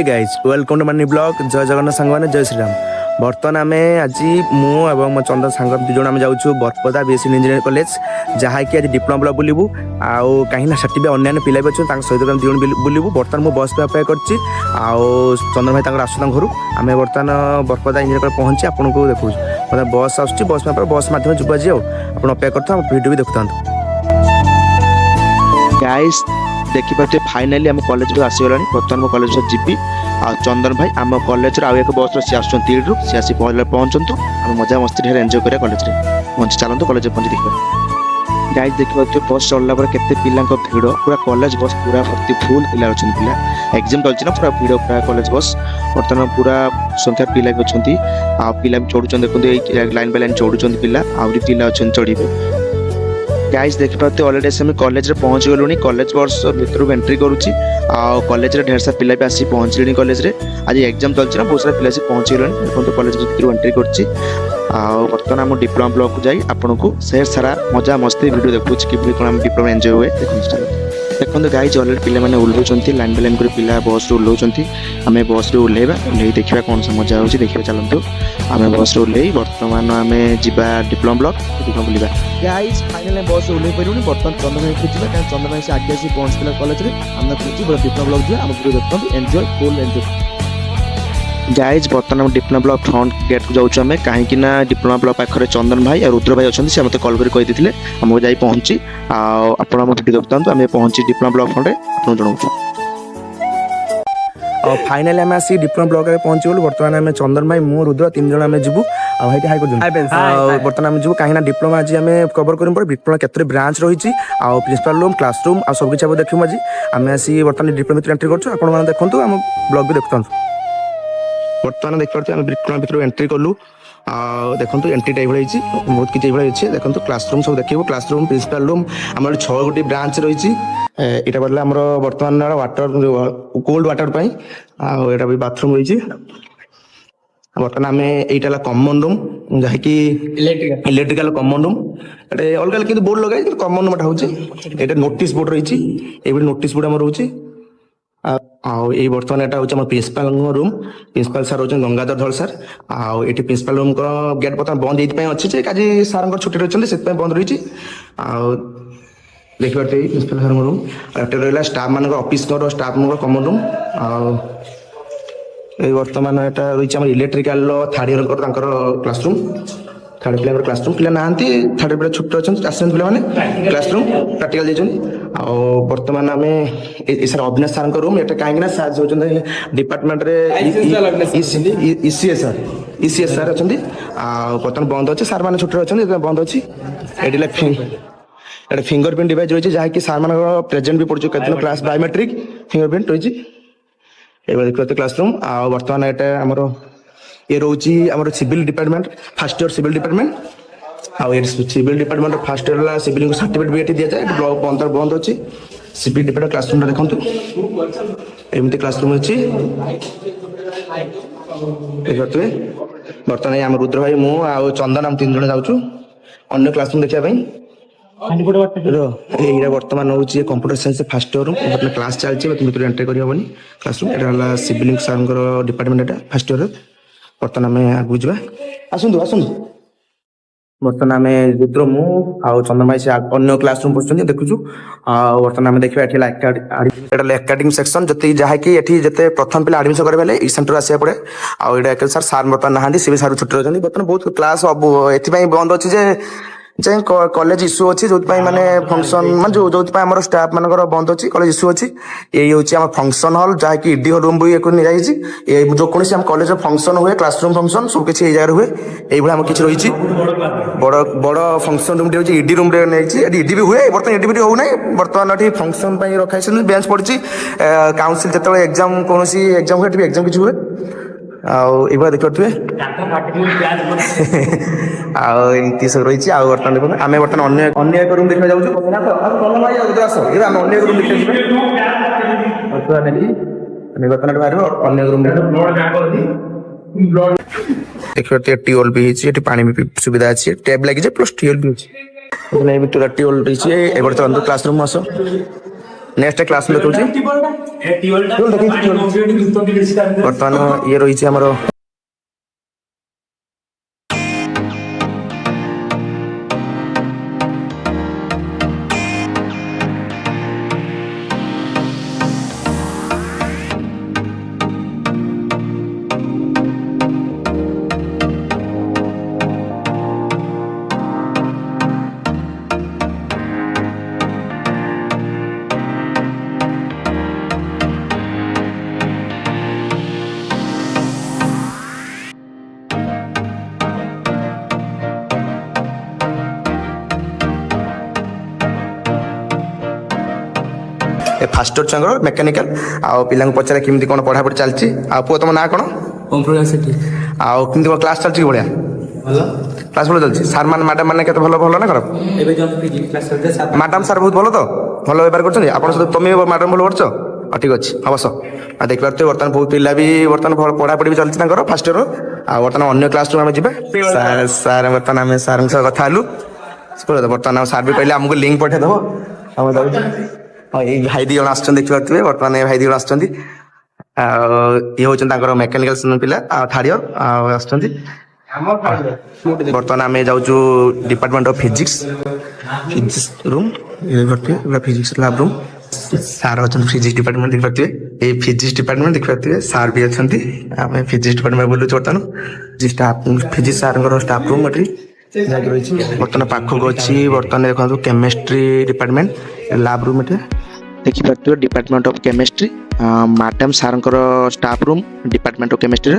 Hey guys welcome to मानी blog जय जगन्नाथ सांग मैंने जय श्रीराम। बर्तमान आम आज मु मो चंदन सांग दुज आम जाऊँ बरपदा बीएससी इंजीनियरिंग कॉलेज जहाँकि आज डिप्लोमा ब्लॉक बुलू आउ कहीं सेठी भी अन्य पिला भी अच्छे सहित आम दिजन बुलू। बर्तमान मुझे बस पे अपेक्षा करची चंदन भाई आसु घर आम बर्तमान बरपदा इंजीनियर कॉलेज पहुँची आपको देखो मतलब बस आस बस बस मध्यम जुब आज आप अपेक्षा करता भिडियो भी देखता गाइस देखिए फाइनाली आम कॉलेज आसीगला बर्तमान मो कॉलेज जीवी आ चंदन भाई आम कॉलेज आउ एक बस सी आसुँच तीड़ू सी आसी पहुँचतु आम मजा मस्ती एंजॉय करा कॉलेज पहुँची चलते कॉलेज पहुँची देखिए गाइस देखिए बस चलला केते पिला भिड़ पूरा कॉलेज बस पूरा भर्ती फुल पिला अच्छा पिला एग्जाम चलती ना पूरा भिड़ पूरा कॉलेज बस बर्तमान पूरा संख्या पिला भी अच्छा पिला भी चढ़ुं देखते लाइन बाय लाइन चढ़ुं पिला आहरी पिला अच्छा चढ़े गाइस देखिए ऑलरेडी आम कॉलेज रे पहुँच गलुनी कॉलेज वर्ष भर एंट्री करुच्ची कॉलेज रे ढेर सारा पिला भी आसी पहुँचले कॉलेज रे आज एग्जाम चलती ना बहुत सारा पिला आसी पहुँच गले देखते कॉलेज भर एंट्री करुच्ची बर्तमान आम डिप्लोमा ब्लॉक को जाई आपन को से सारा मजा मस्ती वीडियो देखुच कि कौन डिप्लोमा एंजॉय हुए देखो गाइज ऑलरेडी पिला मैंने ओह्लौंट लाइन बाय लाइन कर पिला बस रे ओह्लौंट आम बस रे ओह्लैबा ओह्लै देखा कौन सा मजा होची देखिए चलतु आम बस रे ओह्लै बर्तमान आम जा डिप्लोमा ब्लॉक बुलवा गाइज फाइनल बस ओह्लै पारूनी बर्तमान चंदन खोजा क्या चंदन से आगे आसी पहुँचला कॉलेज में आम खोजी डिप्लोमा ब्लॉक जो आम वीडियो देखते एंजॉय फुल एंजॉय गाइज बर्तमान डिप्लोमा ब्लॉक फ्रंट गेट को जाऊँ कहीं डिप्लोमा ब्लॉक पाखे चंदन भाई और रुद्र भाई अच्छा से मत कल करते आमको जा पहुँची आप वीडियो देखता आम पहुँची डिप्लोमा ब्लॉक फ्रंट आपको जनाऊँ फाइनाली आम आसी डिप्लोमा ब्लॉक में पहुँची गलु बर्तमान आम चंदन भाई मु रुद्र तीन जन आम जीवु हाई हाई कर बर्तमान आम जीवु कहीं डिप्लोमा आज आम कवर कर डिप्लोमा केतरे ब्रांच रही प्रिंसिपल रूम क्लासरूम आ सब किसी देखू आज आम आसी बर्तमान डिप्लोमा भर एंट्री कर देखो आम ब्लॉग भी देखता बर्तमान देखिए आम डिप्लोमा भर एंट्री कलु देखो एंट्री टाइप रही बहुत किसी अच्छे देखो क्लासरूम सब देखो क्लासरूम प्रिंसिपल रूम आम 6 गोटी ब्रांच रही यहाँ पड़े आम बर्तमान वाटर कोल्ड वाटर आटा भी बाथरूम रही बर्तमान आम यहीटा कमन रूम जहाँकि इलेक्ट्रिकल कमन रूम ये अलग अलग बोर्ड लगे कमन रूम हूँ नोटिस बोर्ड रही ये नोटिस बोर्ड आम रोचे आई बर्तमान यहाँ हूँ प्रिंसिपल रूम प्रिंसिपल सार होती गंगाधर धल सार आई प्रिंसिपल रूम गेट बर्तमान बंद ये अच्छे आज सार छुट्टी रही से बंद रही देखिए प्रिंसिपल सार रूम रहा स्टाफ मान ऑफिस स्टाफ कमन रूम बर्तमान यहाँ रही आम electrical third year classroom third पिला क्लासरूम पिला ना थर्ड पिला छुट्टी अच्छे आसते पे क्लासरूम प्राक्टिकल जाइए बर्तमान आम सर अविनाश सार रूम ये कहीं सार जो डिपार्टमेंट इसीएस सार अच्छा बर्तमान बंद अच्छे सार मैंने छुट्टी अच्छे बंद अच्छी ये फिंगरप्रिंट डिवाइस रही है जहाँकि सार मान प्रेजेंट भी पड़े कत क्लास बायोमेट्रिक फिंगरप्रिंट रही है देखते क्लासरूम बर्तमान यहाँ आमर ये रोची आम civil department first year civil department civil department first year civil certificate भी ये दि जाए ब्लॉक बंद अच्छी सिविल डिपार्टमेंट क्लासरूम देखते एमती क्लासरूम अच्छी देखते बर्तमान आम रुद्र भाई मु चंदन आम 3 जन जाऊँ अन्य क्लासरूम देखापी ये बर्तमान हूँ कंप्यूटर साइंस फर्स्ट ईयर बर्तमान क्लास चलती भर एंट्री करनी क्लासरूम यहाँ सिविल सार डिपार्टमेंट यहाँ फर्स्ट ईयर बर्तमान आम आगे जा आसतु आसतु बर्तमान आम रुद्र मु चंदन भाई से अन्य क्लासरूम पढ़ुं देखुचु बर्तमान आम देखा एकाडेमिक सेक्शन जी जहाँकि ये प्रथम पिला एडमिशन करेंगे ई सेंटर आसा पड़े आगे सर सार बर्तमान नहांती सी सार छुट्टी रही बर्तमान बहुत क्लास ये बंद अच्छे जे कॉलेज इश्यू अच्छी जो माने फंक्शन मान जो आम स्टाफ मान बंद अच्छी कॉलेज इश्यू अच्छी यही हूँ आम फंक्शन हॉल जहाँकि इडी रूम भी नहीं जो कौन आम कॉलेज फंक्शन हुए क्लासरूम फंक्शन सब किसी ये जगह हुए ये आम किसी रही बड़ बड़ function room T ED room नहीं इडी भी हुए बर्तमान इडी भी होना बर्तमान ये फंक्शन रखाई बेंच पड़ी काउंसिल जो एग्जाम कौन एग्जाम हुए एग्जाम किसी हुए आगे देखिए आमती सब रही बर्तमान देखो आम बर्तमान अन्य एक रूम देखा जाऊँ अन्य रूम देखा बर्तमान अन्य रूम देखिए ट्यूबवेल भी पानी भी सुविधा अच्छी टैप लगी प्लस ट्यूबवेल भी अच्छी ट्यूबवेल रही बर्तमान क्लासरूम आस नेक्स्ट क्लास में देखुची बर्तमान ये रही आमर फास्ट इयर छुआ मेकानिकल आउ पिला पचारे केमी कौन पढ़ापढ़ी चलती पु तुम ना कौन आउ कमी कौन क्लास चलती बढ़िया क्लास भल चलती सार मान मैडम मैंने के भल भल ना खराब मैडम सार बहुत भल तो भल व्यवहार कर तुम मैडम भल कर ठीक अच्छे हाँ बस देख पारे बर्तमान बहुत पिला भी बर्तमान पढ़ापढ़ी भी चलती फास्ट इयर बर्तमान अन्य क्लास रूम जी सार सार बर्तमान आम सार कथा बर्तमान सार भी कहले आमको लिंक पठेदेव हाँ ये भाई दी जन आस देखिए बर्तमान भाई दी जन आस ये हूँ मेकानिकल पिला थर्ड इयर बर्तमान आम जाऊँ department of physics physics room physics lab room सार अच्छा फिजिक्स डिपार्टमेंट देख पारे ये फिजिक्स डिपार्टमेंट देख पारे सार भी अच्छा आम फिजिक्स डिपार्टमेंट बोलूँ बर्तमान स्टाफ फिजिक्स सार स्टाफ रूम ये रही बर्तमान पाखक अच्छी बर्तमान देखो केमिस्ट्री डिपार्टमेंट लैब रूम ये देखिए डिपार्टमेंट ऑफ केमिस्ट्री मैडम सार staff room department of chemistry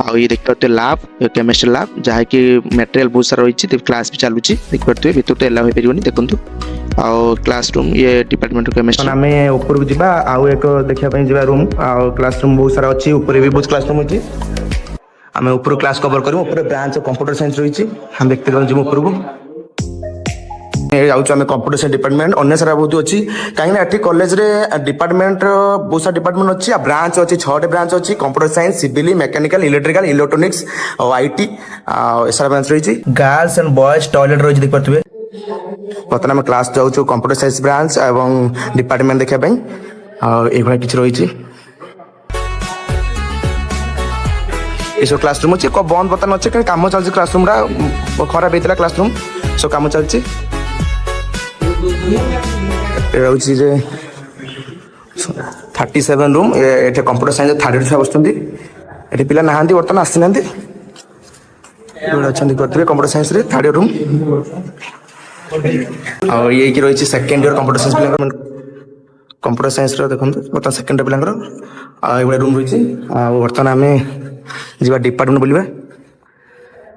आउ ये देखिए लैब केमिस्ट्री लैब जहाँ कि मटेरियल बहुत सारा रही क्लास भी चलुची देखिए भितर तो एला हो पारे देखो आउ क्लास रूम ये डिपार्टमेंट ऑफ केमिस्ट्री आम ऊपर को जावा आउ एक देखा जा रूम आउ क्लास रूम बहुत सारा अच्छी ऊपर भी बहुत क्लास रूम अच्छी आम ऊपर क्लास कवर करूँ ऊपर ब्रांच कंप्यूटर साइंस रही हम देखते जी ऊपर को जाऊँ आम कंप्यूटर साइंस डिपार्टमेंट अन्य सारा बहुत अच्छी कहीं कॉलेज रे डिपार्टमेंट बहुत सारा डिपार्टमेंट अच्छी ब्रांच अच्छी 6टे ब्रांच अच्छी computer science civil mechanical electrical electronics और आईटी सारा ब्रांच रही गर्ल्स एंड बॉयज टॉयलेट रही देख पारे बर्तमान आम क्लास जाऊँ कंप्यूटर साइंस ब्रांच और डिपार्टमेंट देखापी ये किसी रही ये सब क्लासरूम अच्छे बंद बर्तमान अच्छे कहीं कम चलती क्लासरूम खराब होता क्लासरूम सब कम चलती रोचे 37 रूम ये कंप्यूटर साइंस थर्ड इयर छुआ बस पिला ना बर्तमान आसी ना अच्छा computer science third year room और ये रही सेकेंड इयर कंप्यूटर साइंस पिला कंप्यूटर साइंस देखो बर्तमान सेकेंड इयर पिला रूम रही बर्तमान आम जी डिपार्टमेंट बोलिए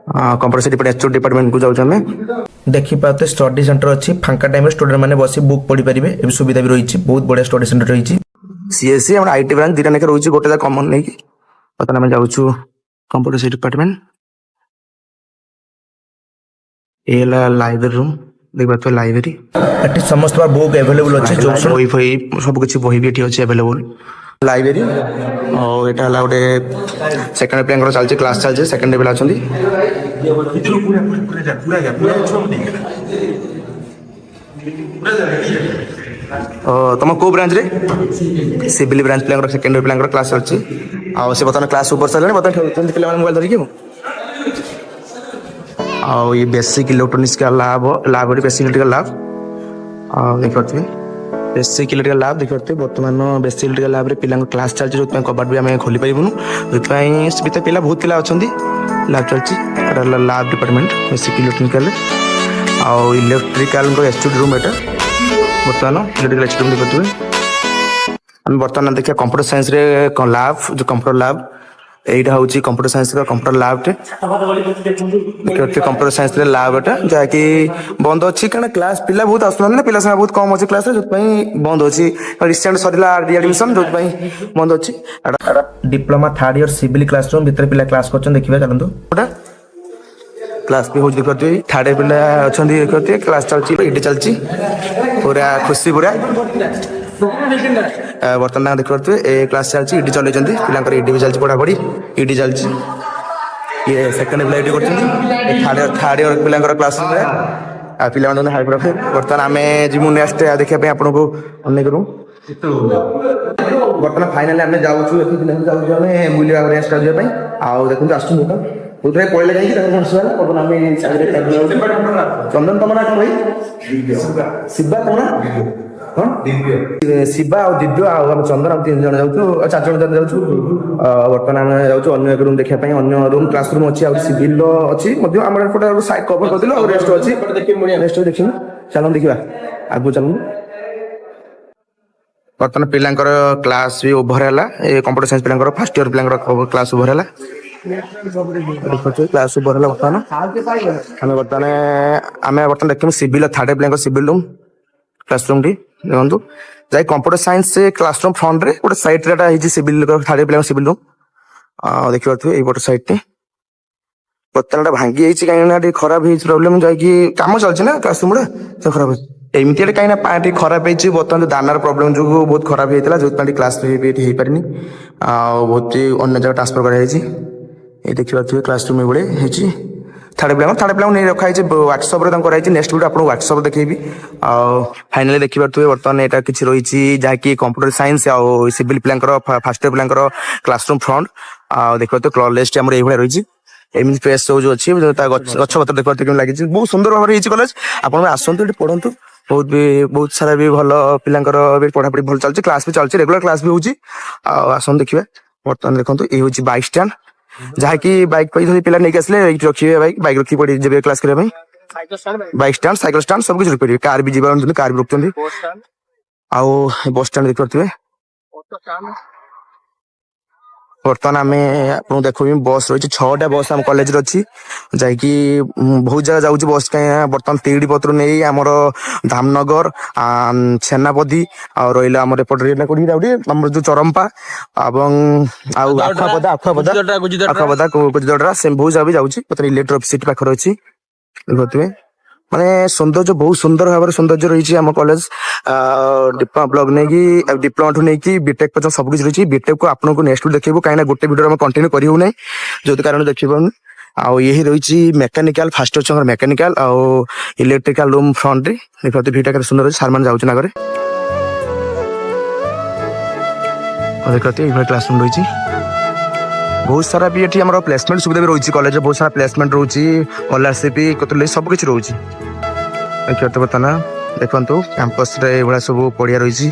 कंप्यूटर डिपार्टमेंट डिपार्टमेंट को जाऊँ देखी पाते स्टडी सेंटर अच्छी फांका टाइम स्टूडेंट मैंने बस बुक पढ़ी पारे सुविधा भी रही बहुत बढ़िया स्टडी सेंटर रही सीएससी आईटी ब्रांच दुटा लेखे रही गोटे कमन नहीं बर्तमान आम जाऊँ कंप्यूटर डिपार्टमेंट ये लाइब्रेरी रूम देख पारे लाइब्रेरी समस्त बुक एवेलेबल अच्छे जो बही फही सब किसी बही भी अच्छे एवेलेबल लाइब्रेरी और यहाँ गोटे सेकेंड पिला चलती क्लास चलती सेकेंड पिला तुम को ब्रांच रे सिविल ब्रांच पिला सेकेंड पिला क्लास चलती से बर्तमान क्लास ऊपर सारे बर्तमान पिला मोबाइल धरिकी ये बेसिक इलेक्ट्रोनिक्स का लैब बेसिक इलेक्ट्रिकल लैब देख पारे बेसिक इलेक्ट्रिकल लैब देख पारे बर्तमान बेसिक इलेक्ट्रिकल लैब रे पिला क्लास चलती जो कबाट भी आम खोली पारूँ जो पिला बहुत पिला अच्छा लैब चलती लैब डिपार्टमेंट बेसिक इलेक्ट्रिकल आउ इलेक्ट्रिकल एचडी रूम एटा बर्तमान इलेक्ट्रिकल एचडी रूम देखते आम बर्तमान देखिए कंप्यूटर साइंस रे लैब जो कंप्यूटर लैब यहाँ हूँ computer science computer lab computer science lab जहाँकि बंद अच्छी कारण क्लास पिला बहुत आसुना पिला संख्या बहुत कम अच्छी क्लास जो बंद अच्छी रिसेंट सरला रिएडमिशन जो बंद अच्छी diploma third year civil classroom भितर पिला क्लास कर देखिए चलते क्लास भी हो देखते थर्ड इयर पिला अच्छा देखते क्लास चलती चलती पूरा खुशी पूरा बर्तमान देख पारे ए क्लास चलती इडी चल पिला इडी भी चलती पढ़ापढ़ी इडी चलती ये सेकेंड पिला इडी कर थर्ड इयर पिला क्लास पिला हाई प्रॉफिट बर्तमान आम जीमु नेक्स्ट देखा आपको अनेक रूम ବର୍ତ୍ତମାନ ଫାଇନାଲି ଆମେ ଯାଉଛୁ ଏଠି ଯାଉଛୁ ଆମେ ବୁଲିବା ରେଷ୍ଟ ଯିବା ପାଇଁ ଆଉ ଦେଖନ୍ତୁ ଆସୁଛୁ ଦୋକାନ କୋଉଥିରେ ପଳେଇଲେ ଯାଇକି ତାଙ୍କର କଣ ଶୁଆ ବର୍ତ୍ତମାନ ଆମେ ଚନ୍ଦନ ତମ ନାଁ କଣ ଭାଇ ଶିବା ତମ ନାଁ କଣ ଶିବା ଆଉ ଦିବ୍ୟ ଆଉ ଆମେ ଚନ୍ଦନ ଆଉ 3 ଜଣ ଯାଉଛୁ ଆଉ 4 ଜଣ ଯାଉଛୁ ବର୍ତ୍ତମାନ ଆମେ ଯାଉଛୁ ଅନ୍ୟ ଏକ ରୁମ୍ ଦେଖିବା ପାଇଁ ଅନ୍ୟ ରୁମ୍ କ୍ଲାସ ରୁମ୍ ଅଛି ଆଉ ସିଭିଲ ଅଛି ମଧ୍ୟ ଆମର ଏପଟେ ସାଇଡ୍ କଭର କରିଦେଲୁ ଆଉ ରେଷ୍ଟ ଅଛି ରେଷ୍ଟ ଦେଖିବୁ ଚାଲନ୍ତୁ ଦେଖିବା ଆଗକୁ ଚାଲନ୍ତୁ ବର୍ତ୍ତମାନ ପିଲାଙ୍କର କ୍ଲାସ୍ ବି ଓଭର ହେଲା ଏ କମ୍ପ୍ୟୁଟର ସାଇନ୍ସ ପିଲାଙ୍କର ଫାର୍ଷ୍ଟ ଇୟର ପିଲାଙ୍କର କ୍ଲାସ୍ ଓଭର ହେଲା କ୍ଲାସ୍ ଓଭର ହେଲା ବର୍ତ୍ତମାନ ଆମେ ବର୍ତ୍ତମାନ ଦେଖିବୁ ସିଭିଲ ଥାର୍ଡ ପିଲାଙ୍କ ସିଭିଲ ରୁମ୍ କ୍ଲାସ୍ ରୁମ୍ ଟି ଦେଖନ୍ତୁ ଯାଇ କମ୍ପ୍ୟୁଟର ସାଇନ୍ସ କ୍ଲାସ୍ ରୁମ୍ ଫ୍ରଣ୍ଟରେ ଗୋଟେ ସାଇଡ୍ ରେ ହେଇଛି ସିଭିଲ ଥାର୍ଡ ପିଲାଙ୍କ ସିଭିଲ ରୁମ୍ ଦେଖିପାରୁଥିବେ ଏଇପଟ ସାଇଡ୍ ଟି ବର୍ତ୍ତମାନ ଏଟା ଭାଙ୍ଗି ଯାଇଛି କାହିଁକି ନା ଟିକେ ଖରାପ ହେଇଛି ପ୍ରୋବ୍ଲେମ ଯାଇକି କାମ ଚାଲିଛି ନା କ୍ଲାସ୍ ରୁମ୍ ରେ ସେ ଖରାପ ହେଇଛି ଏମିତି କାହିଁକି ନା ଟିକେ ଖରାପ ହେଇଛି ବର୍ତ୍ତମାନ ଦାନାର ପ୍ରୋବ୍ଲେମ ଯୋଗୁଁ ବହୁତ ଖରାପ ହେଇଥିଲା ଯୋଉଥିପାଇଁ କ୍ଲାସ୍ ହେଇପାରିନି ଆଉ ବହୁତ ଅନ୍ୟ ଜାଗା ଟ୍ରାନ୍ସଫର କରାଯାଇଛି এই ଦେଖିପାରୁଥିବେ କ୍ଲାସ୍ ରୁମ୍ ଏଭଳି ହେଇଛି ଥାର୍ଡ ପିଲାଙ୍କୁ ନେଇ ରଖାଯାଇଛି ହ୍ୱାଟ୍ସଆପ୍ରେ ତାଙ୍କୁ କରାଯାଇଛି ନେକ୍ସଟ ଭିଡ଼ିଓ ଆପଣଙ୍କୁ ହ୍ୱାଟ୍ସଆପ୍ ଦେଖେଇବି ଆଉ ଫାଇନାଲି ଦେଖିପାରୁଥିବେ ବର୍ତ୍ତମାନ ଏଇଟା କିଛି ରହିଛି ଯାହାକି କମ୍ପ୍ୟୁଟର ସାଇନ୍ସ ଆଉ ସିଭିଲ ପିଲାଙ୍କର ଫାର୍ଷ୍ଟ ଇୟର ପିଲାଙ୍କର କ୍ଲାସ୍ ରୁମ୍ ଫ୍ରଣ୍ଟ ଆଉ ଦେଖିପାରୁଥିବେ କଲେଜଟି ଆମର ଏଇଭଳିଆ ରହିଛି ଏମିତି ଫ୍ରେସ୍ ସବୁ ଯୋଉ ଅଛି ତା ଗଛ ପତ୍ର ଦେଖିପାରୁଥିବେ କେମିତି ଲାଗିଛି ବହୁତ ସୁନ୍ଦର ଭାବରେ ହେଇଛି କଲେଜ ଆପଣ ଆସନ୍ତୁ ଏଠି ପଢନ୍ତୁ ବହୁତ ସାରା ବି ଭଲ ପିଲାଙ୍କର ବି ପଢାପଢି ଭଲ ଚାଲିଛି କ୍ଲାସ୍ ବି ଚାଲିଛି ରେଗୁଲାର କ୍ଲାସ୍ ବି ହଉଛି ଆଉ ଆସନ୍ତୁ ଦେଖିବା ବର୍ତ୍ତମାନ ଦେଖନ୍ତୁ ଏଇ ହଉଛି ବାଇକ୍ ଷ୍ଟାଣ୍ଡ ଯାହାକି ବାଇକ୍ ଧରି ପିଲା ନେଇକି ଆସିଲେ ଏଇଠି ରଖିବେ ବାଇକ୍ ରଖିକି ପଡି ଯିବେ କ୍ଲାସ୍ କରିବା ପାଇଁ ବାଇକ୍ ଷ୍ଟାଣ୍ଡ ସାଇକେଲ ଷ୍ଟାଣ୍ଡ ସବୁ କିଛି ରଖିପାରିବେ କାର ବି ଯିବା କାର ବି ରଖୁଛନ୍ତି ଆଉ ବସ୍ ଷ୍ଟାଣ୍ଡ ଦେଖିପାରୁଥିବେ ବର୍ତ୍ତମାନ ଆମେ ଆପଣଙ୍କୁ ଦେଖୁବି ବସ୍ ରହିଛି 6ଟା ବସ୍ ଆମ କଲେଜରେ ଅଛି ଯାଇକି ବହୁତ ଜାଗା ଯାଉଛି ବସ୍ କାହିଁକି ବର୍ତ୍ତମାନ ତିହିଡି ପତ୍ର ନେଇ ଆମର ଧାମନଗର ସେନାପତି ଆଉ ରହିଲା ଆମର ଏପଟରେ କୋଉଠି ଯାଉଛି ଆମର ଯୋଉ ଚରମ୍ପା ଏବଂ ଆଉ ଆଖୁଆପଦା ଗୁଜୁଦଡରା ସେ ବହୁତ ଜାଗା ବି ଯାଉଛି ବର୍ତ୍ତମାନ ଇଲେକ୍ଟ୍ରି ଅଫିସ୍ ପାଖରେ ଅଛି ଦେଖୁଥିବେ ମାନେ ସୌନ୍ଦର୍ଯ୍ୟ ବହୁତ ସୁନ୍ଦର ଭାବରେ ସୌନ୍ଦର୍ଯ୍ୟ ରହିଛି ଆମ କଲେଜ ଡିପ୍ଲୋମା ବ୍ଲକ ନେଇକି ଡିପ୍ଲୋମାଠୁ ନେଇକି ବିଟେକ୍ ପର୍ଯ୍ୟନ୍ତ ସବୁ କିଛି ରହିଛି ବିଟେକ୍ କୁ ଆପଣଙ୍କୁ ନେକ୍ସଟ ଦେଖେଇବୁ କାହିଁକିନା ଗୋଟେ ଭିଡିଓରେ ଆମେ କଣ୍ଟିନ୍ୟୁ କରିବୁ ନାହିଁ ଯୋଉଥି କାରଣ ଦେଖିପାରୁନି ଆଉ ଏହି ରହିଛି ମେକାନିକାଲ ଫାଷ୍ଟ ଇୟର ମେକାନିକାଲ ଆଉ ଇଲେକ୍ଟ୍ରିକାଲ ରୁମ୍ ଫ୍ରଣ୍ଟ ରେ ଦେଖିପାରୁଥିବେ ଭିଟା କେତେ ସୁନ୍ଦର ଅଛି ସାର୍ ମାନେ ଯାଉଛନ୍ତି ଆଗରେ ଦେଖିପାରୁଥିବେ ଏଇଭଳି କ୍ଲାସ ରୁମ୍ ରହିଛି ବହୁତ ସାରା ବି ଏଠି ଆମର ପ୍ଲେସମେଣ୍ଟ ସୁବିଧା ବି ରହିଛି କଲେଜରେ ବହୁତ ସାରା ପ୍ଲେସମେଣ୍ଟ ରହୁଛି ସ୍କଲାରସିପ୍ ସବୁ କିଛି ରହୁଛି ଦେଖିପାରୁଥିବେ ବର୍ତ୍ତମାନ ଦେଖନ୍ତୁ କ୍ୟାମ୍ପସରେ ଏଇଭଳିଆ ସବୁ ପଡ଼ିଆ ରହିଛି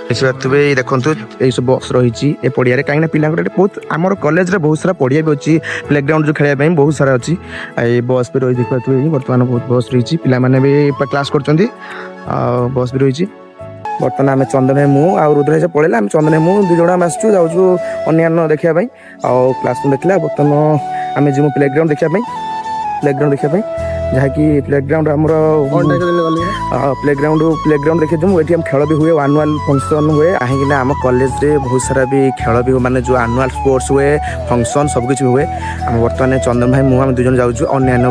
ଦେଖିପାରୁଥିବେ ଦେଖନ୍ତୁ ଏଇ ସବୁ ବକ୍ସ ରହିଛି ଏ ପଡ଼ିଆରେ କାହିଁକିନା ପିଲାଙ୍କର ଏଠି ବହୁତ ଆମର କଲେଜରେ ବହୁତ ସାରା ପଡ଼ିଆ ବି ଅଛି ପ୍ଲେଗ୍ରାଉଣ୍ଡ ଯୋଉ ଖେଳିବା ପାଇଁ ବହୁତ ସାରା ଅଛି ଏଇ ବସ୍ ବି ରହିଛି ଦେଖିପାରୁଥିବେ ବର୍ତ୍ତମାନ ବହୁତ ବସ୍ ରହିଛି ପିଲାମାନେ ବି କ୍ଲାସ୍ କରୁଛନ୍ତି ଆଉ ବସ୍ ବି ରହିଛି ବର୍ତ୍ତମାନ ଆମେ ଚନ୍ଦନ ମୁଁ ଆଉ ରୁଦ୍ର ପଳେଇଲା ଆମେ ଚନ୍ଦନ ମୁଁ 2 ଜଣ ଆମେ ଆସୁଛୁ ଯାଉଛୁ ଅନ୍ୟାନ୍ୟ ଦେଖିବା ପାଇଁ ଆଉ କ୍ଲାସ୍ ରୁମ୍ ଦେଖିଲା ବର୍ତ୍ତମାନ ଆମେ ଯିବୁ ପ୍ଲେଗ୍ରାଉଣ୍ଡ ଦେଖିବା ପାଇଁ ଯାହାକି ପ୍ଲେଗ୍ରାଉଣ୍ଡ ଆମର ପ୍ଲେଗ୍ରାଉଣ୍ଡ ଦେଖି ଯିବୁ ଏଠି ଆମ ଖେଳ ବି ହୁଏ ଆନୁଆଲ ଫଙ୍କସନ୍ ହୁଏ କାହିଁକିନା ଆମ କଲେଜରେ ବହୁତ ସାରା ବି ଖେଳ ବି ମାନେ ଯେଉଁ ଆନୁଆଲ ସ୍ପୋର୍ଟସ ହୁଏ ଫଙ୍କସନ୍ ସବୁକିଛି ହୁଏ ଆମେ ବର୍ତ୍ତମାନ ଚନ୍ଦନ ଭାଇ ମୁଁ ଆମେ 2 ଜଣ ଯାଉଛୁ ଅନ୍ୟାନ୍ୟ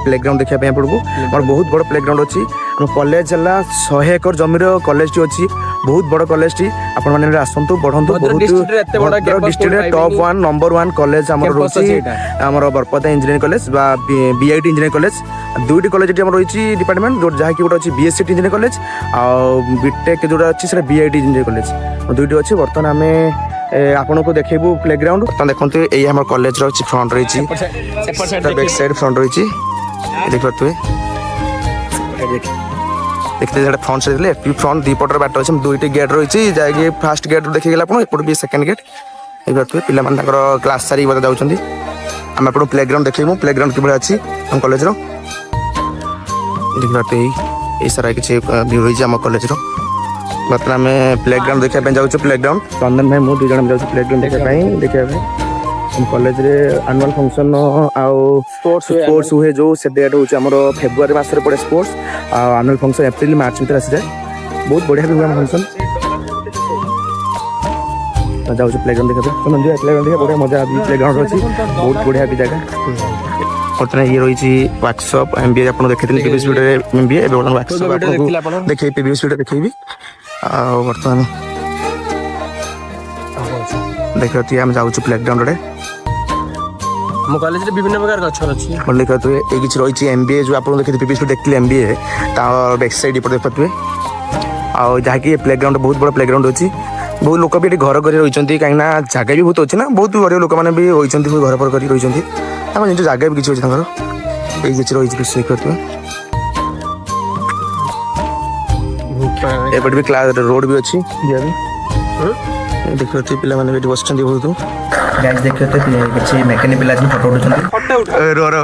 ପ୍ଲେଗ୍ରାଉଣ୍ଡ ଦେଖିବା ପାଇଁ ଆପଣଙ୍କୁ ଆମର ବହୁତ ବଡ଼ ପ୍ଲେଗ୍ରାଉଣ୍ଡ ଅଛି ଆମ କଲେଜ ହେଲା 100 ଏକର ଜମିର କଲେଜଟି ଅଛି ବହୁତ ବଡ଼ କଲେଜଟି ଆପଣମାନେ ଆସନ୍ତୁ ପଢ଼ନ୍ତୁ ବହୁତ ଡିଷ୍ଟ୍ରିକ୍ଟରେ ଟପ୍ 1 ନମ୍ବର 1 କଲେଜ ଆମର ରହୁଛି ଆମର ବରପଦା ଇଞ୍ଜିନିୟରିଂ କଲେଜ ବା ବିଆଇଟି ଇଞ୍ଜିନିୟରିଂ କଲେଜ 2ଟି କଲେଜ ଏଠି ଆମର ରହିଛି ଡିପାର୍ଟମେଣ୍ଟ ଯାହାକି ଗୋଟେ ଅଛି ବିଏସସି ଇଞ୍ଜିନିୟରିଂ କଲେଜ ଆଉ ବିଟେକ୍ ଯୋଉଟା ଅଛି ସେଟା ବିଆଇଟି ଇଞ୍ଜିନିୟରିଂ କଲେଜ 2ଟି ଅଛି ବର୍ତ୍ତମାନ ଆମେ ଆପଣଙ୍କୁ ଦେଖେଇବୁ ପ୍ଲେଗ୍ରାଉଣ୍ଡ ବର୍ତ୍ତମାନ ଦେଖନ୍ତୁ ଏଇ ଆମର କଲେଜର ଅଛି ଫ୍ରଣ୍ଟ ରହିଛି ବ୍ୟାକ୍ ସାଇଡ୍ ଫ୍ରଣ୍ଟ ରହିଛି ଦେଖିପାରୁଥିବେ देखते फ्रंट साइड फ्रंट 2 पटर बाट अच्छे 2टी गेट रही जैसे फास्ट गेट देखिए आप एपट भी सेकेंड गेट देखिए पिला क्लास सारी बोलते जाऊँ आम आप प्लेग्राउंड देखू प्लेग्राउंड कि अच्छी आम कॉलेज देखिए ये सारा किसी व्यू रही आम कॉलेज बर्तमान आम प्लेग्राउंड देखा जाऊँ प्लेग्राउंड चंदन भाई मुझे 2 जन जाऊँ प्लेग्राउंड देखा कॉलेज रे एनुअल फंक्शन आउ स्पोर्ट्स हुए जो से डेट होची हमरो फेब्रुआरी मास रे पड़े स्पोर्ट्स आ एनुअल फंक्शन अप्रैल मार्च भीतर आसी जाए बहुत बढ़िया भी हुआ फंक्शन जाऊ प्लेग्राउंड देखा प्लेग्राउंड देखा बढ़िया मजा आ प्लेग्राउंड अच्छी बहुत बढ़िया भी जगह बर्तमान ये रही वर्कशॉप एमबीए आप देखते प्रीवियस वीडियो एमबीए वर्कशॉप देखिए प्रीवियस वीडियो देखी बर्तमान देखते आम जाऊँ प्लेग्राउंड रे हम कॉलेज रे विभिन्न प्रकार गछ अछि देखते ये किसी रही एमबीए जो आप देखते प्रीवियस देखते एमबीए बैक साइड पर देखते ଆଉ ଯାହାକି ପ୍ଲେଗ୍ରାଉଣ୍ଡ ବହୁତ ବଡ଼ ପ୍ଲେଗ୍ରାଉଣ୍ଡ ଅଛି। ବହୁତ ଲୋକ ବି ଏଠି ଘର କରି ରହିଛନ୍ତି କାହିଁକିନା ଜାଗା ବି ବହୁତ ଅଛି ନା, ବହୁତ ଗରିବ ଲୋକମାନେ ବି ରହିଛନ୍ତି, ଘର ଫର କରି ରହିଛନ୍ତି। ତାଙ୍କ ନିଜ ଜାଗା ବି କିଛି ଅଛି ତାଙ୍କର, ଏଇ କିଛି ରହିଛି କିଛି ଦେଖିପାରୁଥିବେ। ଏପଟେ ବି କ୍ଲାସ ରୋଡ ବି ଅଛି ଯିବା ପାଇଁ। ଦେଖିପାରୁଥିବେ ପିଲାମାନେ ବି ଏଠି ବସିଛନ୍ତି ବହୁତ। ଦେଖିପାରୁଥିବେ କିଛି ମେକାନିକ ପିଲା ଅଛନ୍ତି ଫଟୋ ଉଠୁଛନ୍ତି।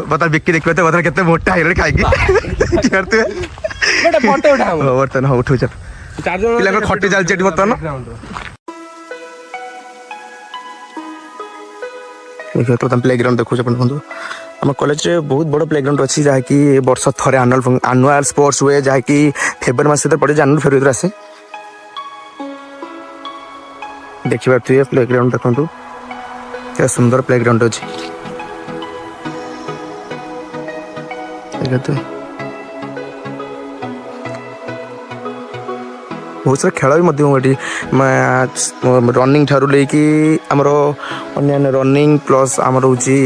ବର୍ତ୍ତମାନ ବିକି ଦେଖିପାରୁଥିବେ ବର୍ତ୍ତମାନ କେତେ ମୋଟା ହେଇଗଲେ ଖାଇକି। ଦେଖିପାରୁଥିବେ ବର୍ତ୍ତମାନ ହଉ ଉଠୁଛ ପିଲାଙ୍କର ଖଟି ଚାଲିଛି ଏଠି ବର୍ତ୍ତମାନ। ବର୍ତ୍ତମାନ ପ୍ଲେଗ୍ରାଉଣ୍ଡ ଦେଖୁଛ ଆପଣ ଦେଖନ୍ତୁ। ଆମ କଲେଜରେ ବହୁତ ବଡ଼ ପ୍ଲେଗ୍ରାଉଣ୍ଡ ଅଛି ଯାହାକି ବର୍ଷ ଥରେ ଆନୁଆଲ ସ୍ପୋର୍ଟସ ହୁଏ, ଯାହାକି ଫେବୃଆରୀ ମାସ ଭିତରେ ପଡ଼େ, ଜାନୁଆରୀ ଫେବୃଆରୀ ଆସେ। ଦେଖିପାରୁଥିବେ ପ୍ଲେଗ୍ରାଉଣ୍ଡ ଦେଖନ୍ତୁ କେତେ ସୁନ୍ଦର ପ୍ଲେଗ୍ରାଉଣ୍ଡ ଅଛି। ବହୁତ ସାରା ଖେଳ ବି ମଧ୍ୟ ଏଠି ରନିଂ ଠାରୁ ନେଇକି ଆମର ଅନ୍ୟାନ୍ୟ ରନିଂ ପ୍ଲସ୍ ଆମର ହେଉଛି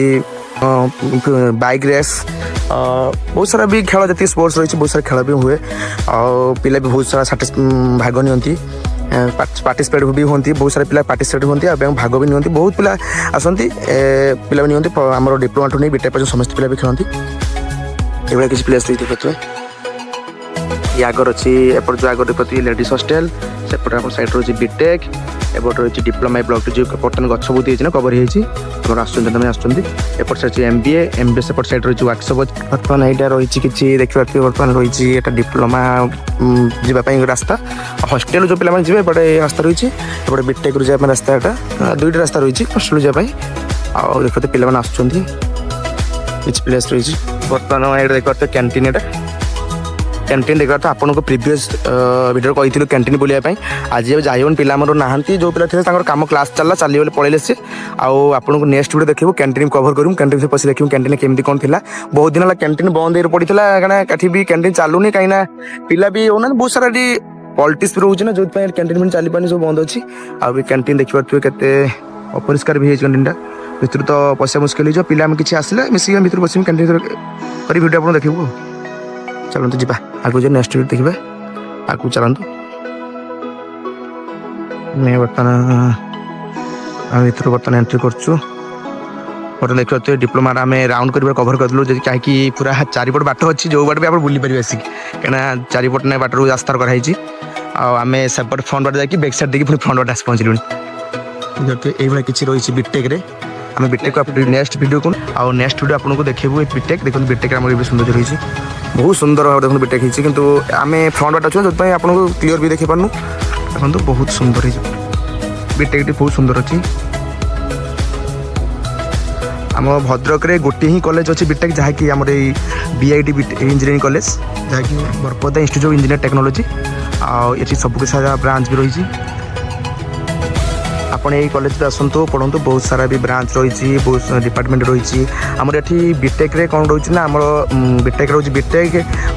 ବାଇକ୍ ରେସ୍, ବହୁତ ସାରା ବି ଖେଳ ଯେତିକି ସ୍ପୋର୍ଟସ୍ ରହିଛି ବହୁତ ସାରା ଖେଳ ବି ହୁଏ। ଆଉ ପିଲା ବି ବହୁତ ସାରା ଭାଗ ନିଅନ୍ତି, ପାର୍ଟିସିପେଟ୍ ବି ହୁଅନ୍ତି, ବହୁତ ସାରା ପିଲା ପାର୍ଟିସିପେଟ୍ ହୁଅନ୍ତି ଏବଂ ଭାଗ ବି ନିଅନ୍ତି। ବହୁତ ପିଲା ଆସନ୍ତି, ପିଲା ବି ନିଅନ୍ତି। ଆମର ଡିପ୍ଲୋମାଠୁ ନେଇ ବିଟେକ୍ ପର୍ଯ୍ୟନ୍ତ ସମସ୍ତ ପିଲା ବି ଖେଳନ୍ତି। ଏଭଳିଆ କିଛି ପ୍ଲେସ୍ ଦେଖିପାରୁଥିବେ। ये आगर अच्छी एपट जो आगर प्रति लेडीज हॉस्टल सेपटे आप साइड रही बीटेक एपट रही डिप्लोमा ब्लॉक जो बर्तमान गछ बहुत ना कवर होपट साइड एमबीए सेपट साइड रही वर्कशॉप बर्तमान यहाँ रही कि देखा बर्तमान रही डिप्लोमा जावाई रास्ता हॉस्टल जो पे जी एपटे रास्ता रही है बीटेक रू जाए रास्ता यहाँ दुईट रास्ता रही हॉस्टल जावाई देखते पे प्लेस रही बर्तमान ये देखते कैंटीन यहाँ कैंटीन देखा तो आपको प्रीवियस वीडियो कही कैंटीन बुलाया आज जाइबन पिला नहांती जो पिला थे काम क्लास चलला चली पलैले सी आपको नेक्स्ट वीडियो देखिए कैंटीन कवर करूँ कैंटीन पशि देखिए कैंटीन केमती कौन थी बहुत दिन है कैंटीन बंद हो पड़ी कहीं भी कैंटीन चलूनी कहीं पिला भी होना बहुत सारा पॉलिटिक्स भी रोचे ना जो कैंटीन चली पानी सब बंद अच्छी आउ कैंटीन देखिए के अपरिष्कार भी कैंटीन भितर तो पशा मुस्किल हो पिला किसी आसिले मिसिक भर बस कैंटीन कर वीडियो आप देखू चलते जी आगे जो नेक्स्ट वीडियो देखिए आगे चलते बर्तमान भर बर्तमान एंट्री करूँ देखते डिप्लोमा आम राउंड कर कभर करूँ कहीं पूरा चारिपट बाट अच्छी जो बाट भी आप बुली पारे आसिक कहीं चारिपट ना बाट रास्ता कराई आम सेपट फ्रंट बाट जाकि बैक साइड देखिए पुणी फ्रंट बाट आस पहुँचलुँ ये किसी रही बीटेक आम बीटेक नेक्स्ट वीडियो को नेक्स्ट वीडियो आपको देखू बीटेक देखो बीटेक आम सुंदर रही बहुत सुंदर भाव देखो बीटेक होती किंतु आम फ्रंट बाट अच्छे जो आपको क्लीयर भी देखी पार्नु देखो बहुत सुंदर बीटेक बहुत सुंदर अच्छी आम भद्रक रे गोटे ही कॉलेज अच्छी बीटेक जहाँकि आम BIT इंजीनियरिंग कॉलेज जहाँकि बरपदा इंस्टीट्यूट ऑफ इंजीनियर टेक्नोलॉजी ये सबको सारा ब्रांच भी रही आपड़ यही कॉलेज आसतु पढ़ु बहुत सारा भी ब्रांच रही बहुत डिपार्टमेंट रही आमर ये बीटेक कौन रही ना आम बीटेक रही बीटेक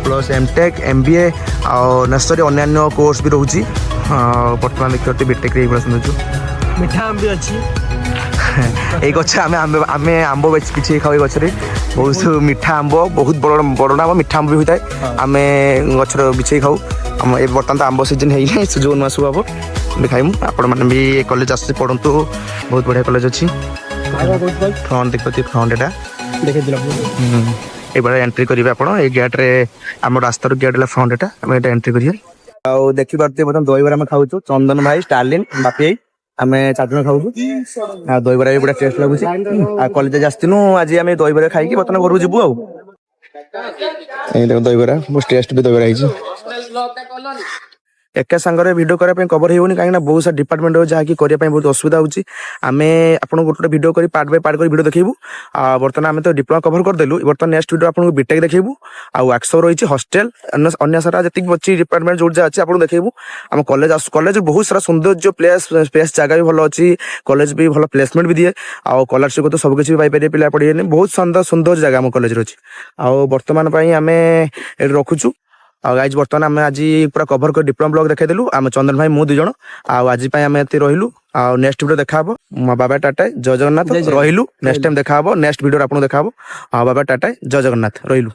प्लस एमटेक MBA नेसरी अन्य कोर्स भी रोचे बर्तमान देखिए बीटेक सुनूँ मिठा आम भी अच्छी ये गच आम आंब किसी खाऊ गचर बहुत मीठा आंब बहुत बड़ बड़ा आंब मीठा आंब भी होता है आम गचर बिछे खाऊ बर्तमान तो आंब सीजन है जो नुआ सब हम भी खाइमु आपण मैंने भी कॉलेज आस पढ़ु बहुत बढ़िया कॉलेज अच्छी फ्रंट देखते फ्रंट यहाँ ये एंट्री करेंगे आप गेट्रे आम रास्तार गेट है फ्रंट यहाँ आम यहाँ एंट्री करेंगे आउ देखी पार्थे बर्तमान दहीबरा आम खाऊ चंदन भाई स्टालिन बापी आम 4 जन खाऊ दहीबरा भी बड़ा टेस्ट लगुच कॉलेज आसनु आज आम दहीबरा खाई बर्तमान घर जीवु दहीबरा बहुत टेस्ट भी दहीबरा एका सांगे भिडियो करने कवर होनी कहीं बहुत सारा डिपार्टमेंट हो जहाँकि करने बहुत असुविधा होची आमे आपन गोटे वीडियो करी पार्ट बाय पार्ट कर वीडियो देखैबू बर्तमान आमे तो डिप्लोमा कवर कर देलु बर्तमान नेक्स्ट वीडियो आपन बीटेक देखैबू आ वर्कशॉप रही हॉस्टल अन्य सारा जति अच्छी डिपार्टमेंट जो अच्छी आपन देखैबू आम कॉलेज बहुत सारा सौंदर्य प्लेस जगह भी भल अच्छी कॉलेज भी भल प्लेसमेंट भी दिए आ स्कॉलरशिप तो सब किसी पाइपर पिला पढ़े बहुत सुंदर जगह आम कॉलेज अच्छी आ बर्तमान आम रखुचु गाइज बर्तमान आम आज पूरा कभर कर डिप्लोमा ब्लॉग देखेलु आम चंदन भाई मु 2 जन आज आम ये रहिलु नेक्स्ट वीडियो देखा बाबा टाटा जय जगन्नाथ रहिलु नेक्स्ट टाइम देखा नेक्स्ट वीडियो आपको देखा बाबा टाटा जय जगन्नाथ रहिलु।